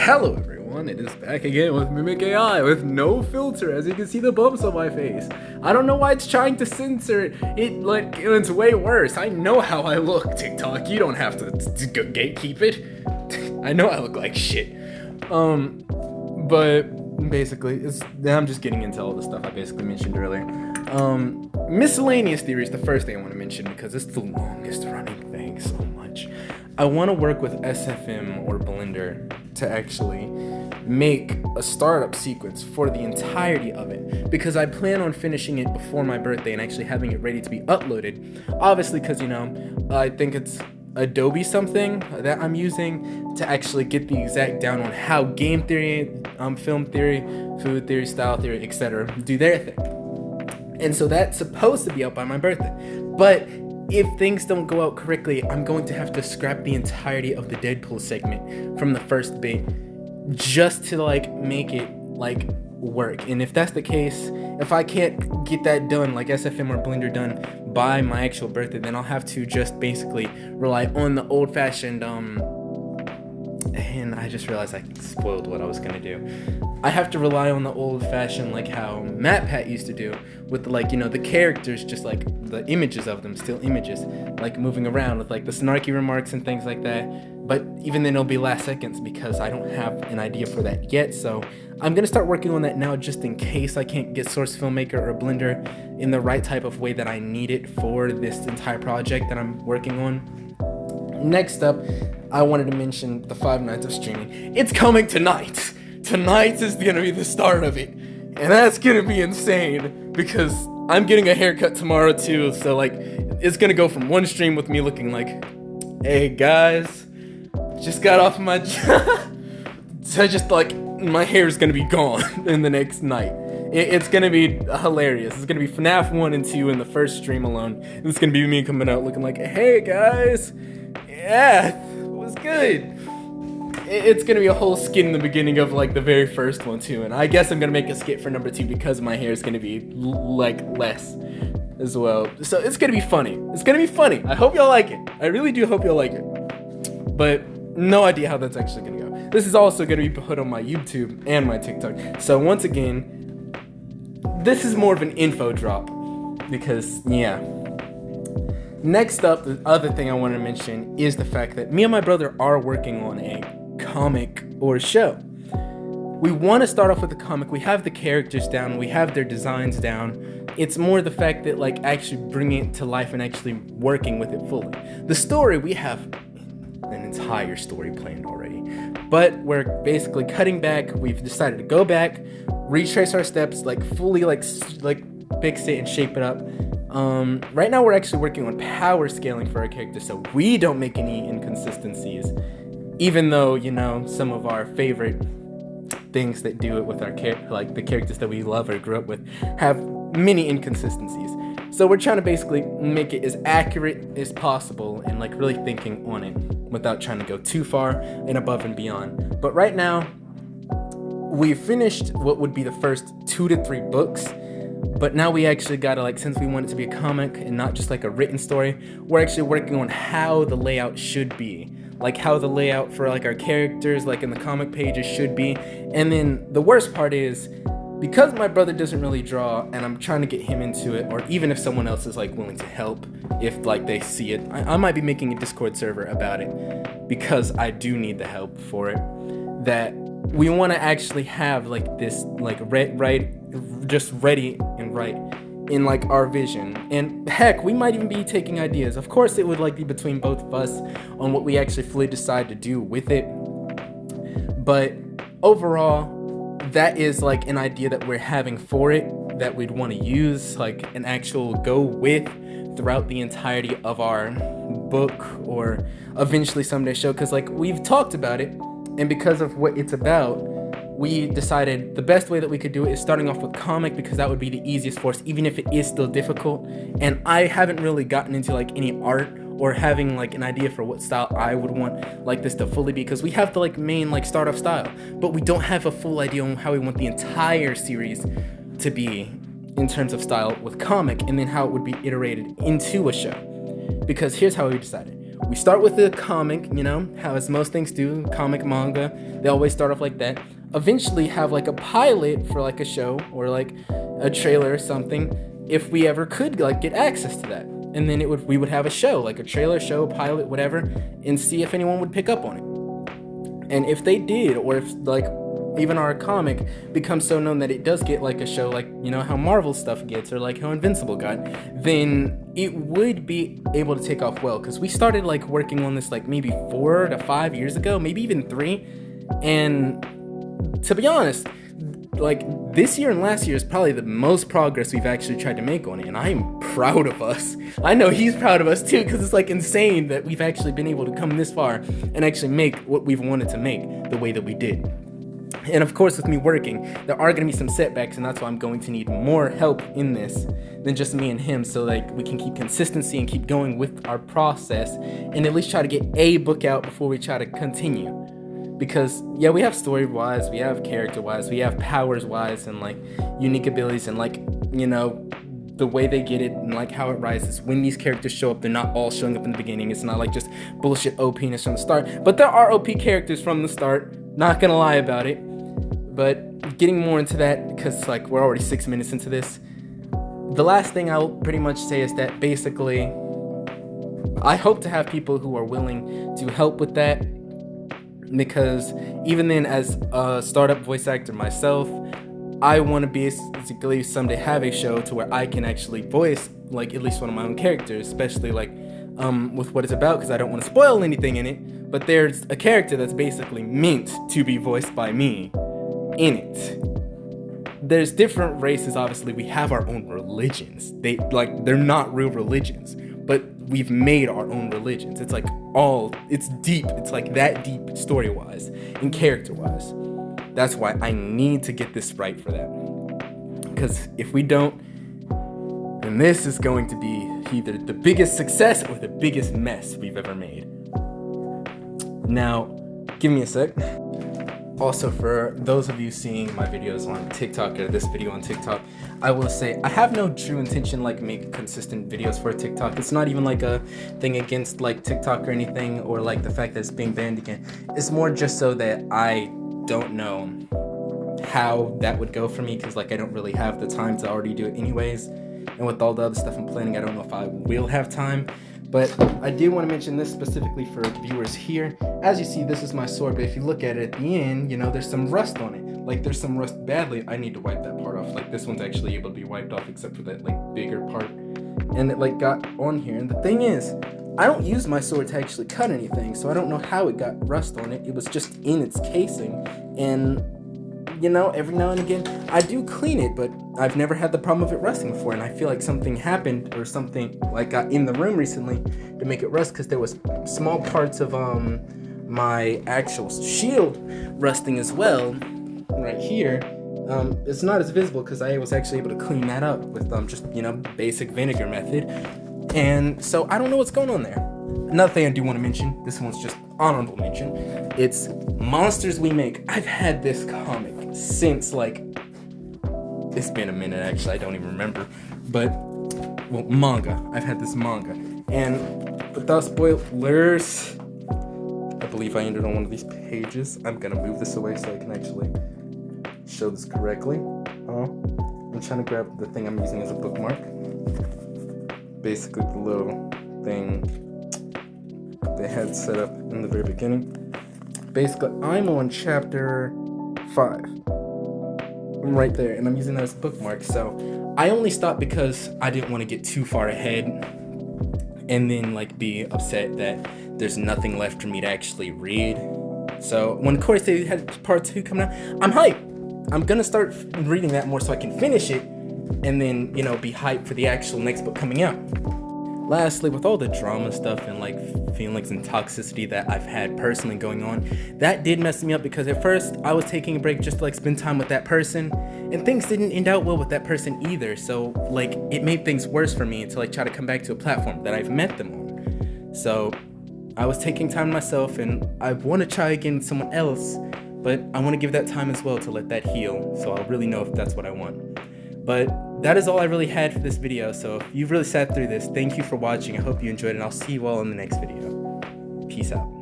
Hello everyone, it is back again with Mimic AI with no filter. As you can see the bumps on my face. I don't know why it's trying to censor it. It's way worse. I know how I look, TikTok. You don't have to go gatekeep it. I know I look like shit. But basically, I'm just getting into all the stuff I basically mentioned earlier. Miscellaneous theory is the first thing I want to mention because it's the longest running thing so much. I want to work with SFM or Blender to actually make a startup sequence for the entirety of it because I plan on finishing it before my birthday and actually having it ready to be uploaded. Obviously, because I think it's Adobe something that I'm using to actually get the exact down on how game theory, film theory, food theory, style theory, etc. do their thing. And so that's supposed to be out by my birthday. But if things don't go out correctly, I'm going to have to scrap the entirety of the Deadpool segment from the first bit just to make it work. And if that's the case, if I can't get that done, like SFM or Blender done by my actual birthday, then I'll have to just basically rely on the old-fashioned and I just realized I spoiled what I was gonna do. I have to rely on the old-fashioned, like how MatPat used to do, with the characters, just like the images of them, still images, like moving around with like the snarky remarks and things like that. But even then, it'll be last seconds because I don't have an idea for that yet. So I'm gonna start working on that now, just in case I can't get Source Filmmaker or Blender in the right type of way that I need it for this entire project that I'm working on. Next up, I wanted to mention the 5 nights of streaming. It's coming tonight. Tonight is gonna be the start of it, and that's gonna be insane because I'm getting a haircut tomorrow too. So it's gonna go from one stream with me looking like, "Hey guys, just got off my job," to just my hair is gonna be gone in the next night. It's gonna be hilarious. It's gonna be FNAF 1 and 2 in the first stream alone. It's gonna be me coming out looking like, "Hey guys, yeah, it was good." It's gonna be a whole skit in the beginning of the very first one too, and I guess I'm gonna make a skit for number 2 because my hair is gonna be less as well. So it's gonna be funny. It's gonna be funny. I hope y'all like it. I really do hope y'all like it. But no idea how that's actually gonna go. This is also gonna be put on my YouTube and my TikTok. So once again, this is more of an info drop because yeah. Next up, the other thing I want to mention is the fact that me and my brother are working on a comic or show. We want to start off with a comic. We have the characters down. We have their designs down. It's more the fact that actually bringing it to life and actually working with it fully. The story, we have an entire story planned already, but we're basically cutting back. We've decided to go back, retrace our steps, fully fix it and shape it up. Right now we're actually working on power scaling for our characters so we don't make any inconsistencies, even though some of our favorite things that do it with our the characters that we love or grew up with have many inconsistencies. So we're trying to basically make it as accurate as possible and really thinking on it without trying to go too far and above and beyond. But right now we finished what would be the first 2 to 3 books. But now we actually gotta since we want it to be a comic and not just a written story, we're actually working on how the layout should be. How the layout for our characters in the comic pages should be. And then the worst part is, because my brother doesn't really draw and I'm trying to get him into it, or even if someone else is willing to help, if they see it, I might be making a Discord server about it because I do need the help for it. That we want to actually have this just ready and right in our vision. And heck, we might even be taking ideas. Of course it would be between both of us on what we actually fully decide to do with it. But overall, that is an idea that we're having for it that we'd want to use an actual go with throughout the entirety of our book or eventually someday show, because we've talked about it, and because of what it's about, we decided the best way that we could do it is starting off with comic, because that would be the easiest for us, even if it is still difficult. And I haven't really gotten into any art or having an idea for what style I would want this to fully be, because we have the main start off style, but we don't have a full idea on how we want the entire series to be in terms of style with comic, and then how it would be iterated into a show. Because here's how we decided. we start with the comic, you know, how as most things do, comic, manga, they always start off like that. Eventually have like a pilot for like a show or like a trailer or something, if we ever could like get access to that. And then we would have a show, like a trailer, show, pilot, whatever, and see if anyone would pick up on it. And if they did, or if like even our comic becomes so known that it does get like a show, like, you know, how Marvel stuff gets, or like how Invincible got, then it would be able to take off well. Because we started like working on this like maybe 4 to 5 years ago, maybe even 3. And to be honest, like this year and last year is probably the most progress we've actually tried to make on it, and I'm proud of us. I know he's proud of us too, because it's like insane that we've actually been able to come this far and actually make what we've wanted to make the way that we did. And of course, with me working, there are going to be some setbacks, and that's why I'm going to need more help in this than just me and him, so like we can keep consistency and keep going with our process, and at least try to get a book out before we try to continue. Because yeah, we have story-wise, we have character-wise, we have powers-wise, and like unique abilities, and like, you know, the way they get it and like how it rises. When these characters show up, they're not all showing up in the beginning. It's not like just bullshit OP-ness from the start, but there are OP characters from the start, not gonna lie about it. But getting more into that, because like we're already 6 minutes into this, the last thing I'll pretty much say is that basically I hope to have people who are willing to help with that, because even then, as a startup voice actor myself, I want to basically someday have a show to where I can actually voice like at least one of my own characters, especially like with what it's about, because I don't want to spoil anything in it. But there's a character that's basically meant to be voiced by me in it. There's different races, obviously. We have our own religions. They're not real religions, but we've made our own religions. It's like it's deep. It's like that deep story-wise and character-wise. That's why I need to get this right for that. Because if we don't, then this is going to be either the biggest success or the biggest mess we've ever made. Now, give me a sec. Also, for those of you seeing my videos on TikTok, or this video on TikTok, I will say I have no true intention like make consistent videos for TikTok. It's not even like a thing against like TikTok or anything, or like the fact that it's being banned again. It's more just so that I don't know how that would go for me, because like I don't really have the time to already do it anyways, and with all the other stuff I'm planning, I don't know if I will have time. But I do want to mention this specifically for viewers here. As you see, this is my sword, but if you look at it at the end, you know, there's some rust on it. Like, there's some rust badly. I need to wipe that part off. Like, this one's actually able to be wiped off except for that, like, bigger part. And it, like, got on here. And the thing is, I don't use my sword to actually cut anything, so I don't know how it got rust on it. It was just in its casing. And, you know, every now and again, I do clean it, but I've never had the problem of it rusting before, and I feel like something happened or something like got in the room recently to make it rust, because there was small parts of my actual shield rusting as well right here. It's not as visible because I was actually able to clean that up with just, you know, basic vinegar method, and so I don't know what's going on there. Another thing I do want to mention, this one's just honorable mention, it's Monsters We Make. I've had this comic since like, it's been a minute actually, I don't even remember, but, well, manga. I've had this manga, and without spoilers, I believe I ended on one of these pages. I'm gonna move this away so I can actually show this correctly. I'm trying to grab the thing I'm using as a bookmark. Basically the little thing they had set up in the very beginning. Basically, I'm on chapter 5. I'm right there, and I'm using that as a bookmark. So I only stopped because I didn't want to get too far ahead and then like be upset that there's nothing left for me to actually read. So when Corey said he had part 2 coming out, I'm hyped. I'm gonna start reading that more so I can finish it and then, you know, be hyped for the actual next book coming out. Lastly, with all the drama stuff and like feelings and toxicity that I've had personally going on, that did mess me up, because at first I was taking a break just to like spend time with that person, and things didn't end out well with that person either. So like it made things worse for me until I try to come back to a platform that I've met them on. So I was taking time to myself, and I want to try again with someone else, but I want to give that time as well to let that heal, so I'll really know if that's what I want. But that is all I really had for this video, so if you've really sat through this, thank you for watching. I hope you enjoyed it, and I'll see you all in the next video. Peace out.